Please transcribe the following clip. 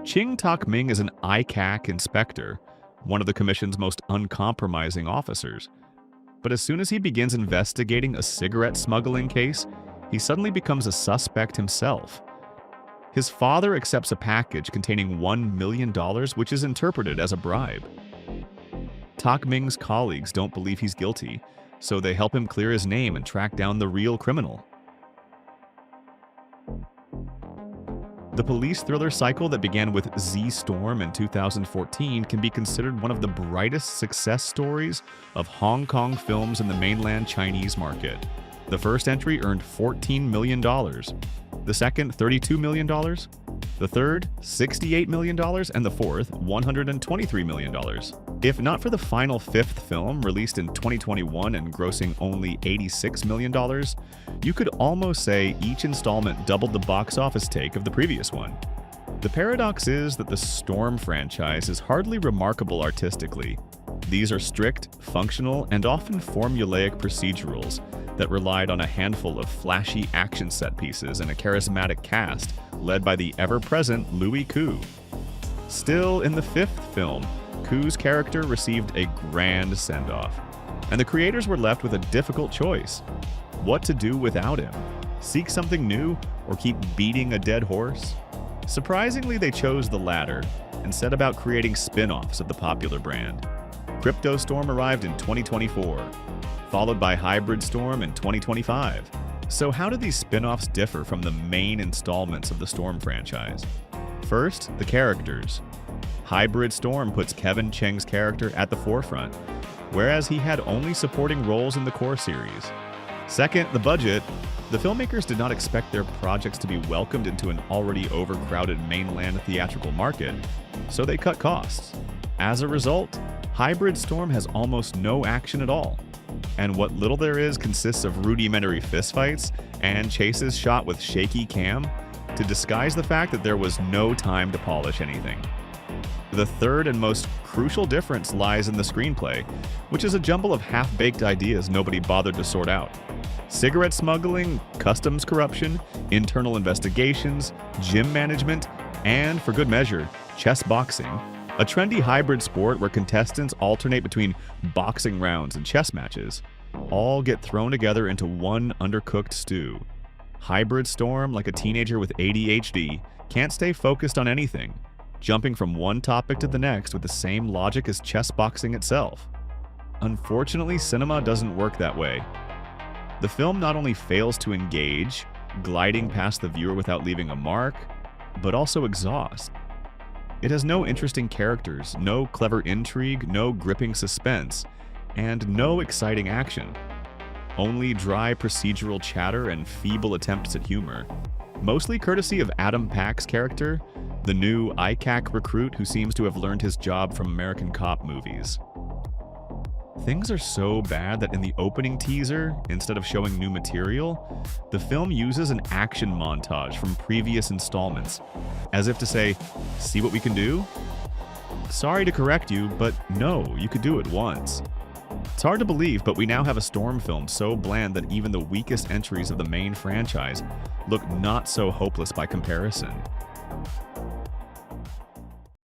Ching Ming is an ICAC inspector, one of the commission's most uncompromising officers. But as soon as he begins investigating a cigarette smuggling case, he suddenly becomes a suspect himself. His father accepts a package containing $1 million, which is interpreted as a bribe. Ming's colleagues don't believe he's guilty, so they help him clear his name and track down the real criminal. The police thriller cycle that began with Z-Storm in 2014 can be considered one of the brightest success stories of Hong Kong films in the mainland Chinese market. The first entry earned $14 million, the second $32 million, the third $68 million, and the fourth $123 million. If not for the final fifth film released in 2021 and grossing only $86 million, you could almost say each installment doubled the box office take of the previous one. The paradox is that the Storm franchise is hardly remarkable artistically. These are strict, functional, and often formulaic procedurals that relied on a handful of flashy action set pieces and a charismatic cast led by the ever-present Louis Koo. Still, in the fifth film, Koo's character received a grand send-off, and the creators were left with a difficult choice. What to do without him? Seek something new or keep beating a dead horse? Surprisingly, they chose the latter and set about creating spin-offs of the popular brand. Crypto Storm arrived in 2024, followed by Hybrid Storm in 2025. So how do these spin-offs differ from the main installments of the Storm franchise? First, the characters. Hybrid Storm puts Kevin Cheng's character at the forefront, whereas he had only supporting roles in the core series. Second, the budget. The filmmakers did not expect their projects to be welcomed into an already overcrowded mainland theatrical market, so they cut costs. As a result, Hybrid Storm has almost no action at all, and what little there is consists of rudimentary fistfights and chases shot with shaky cam to disguise the fact that there was no time to polish anything. The third and most crucial difference lies in the screenplay, which is a jumble of half-baked ideas nobody bothered to sort out. Cigarette smuggling, customs corruption, internal investigations, gym management, and, for good measure, chess boxing, a trendy hybrid sport where contestants alternate between boxing rounds and chess matches, all get thrown together into one undercooked stew. Hybrid Storm, like a teenager with ADHD, can't stay focused on anything, jumping from one topic to the next with the same logic as chess boxing itself. Unfortunately, cinema doesn't work that way. The film not only fails to engage, gliding past the viewer without leaving a mark, but also exhausts. It has no interesting characters, no clever intrigue, no gripping suspense, and no exciting action. Only dry procedural chatter and feeble attempts at humor, mostly courtesy of Adam Pack's character, the new ICAC recruit who seems to have learned his job from American cop movies. Things are so bad that in the opening teaser, instead of showing new material, the film uses an action montage from previous installments, as if to say, "See what we can do?" Sorry to correct you, but no, you could do it once. It's hard to believe, but we now have a Storm film so bland that even the weakest entries of the main franchise look not so hopeless by comparison.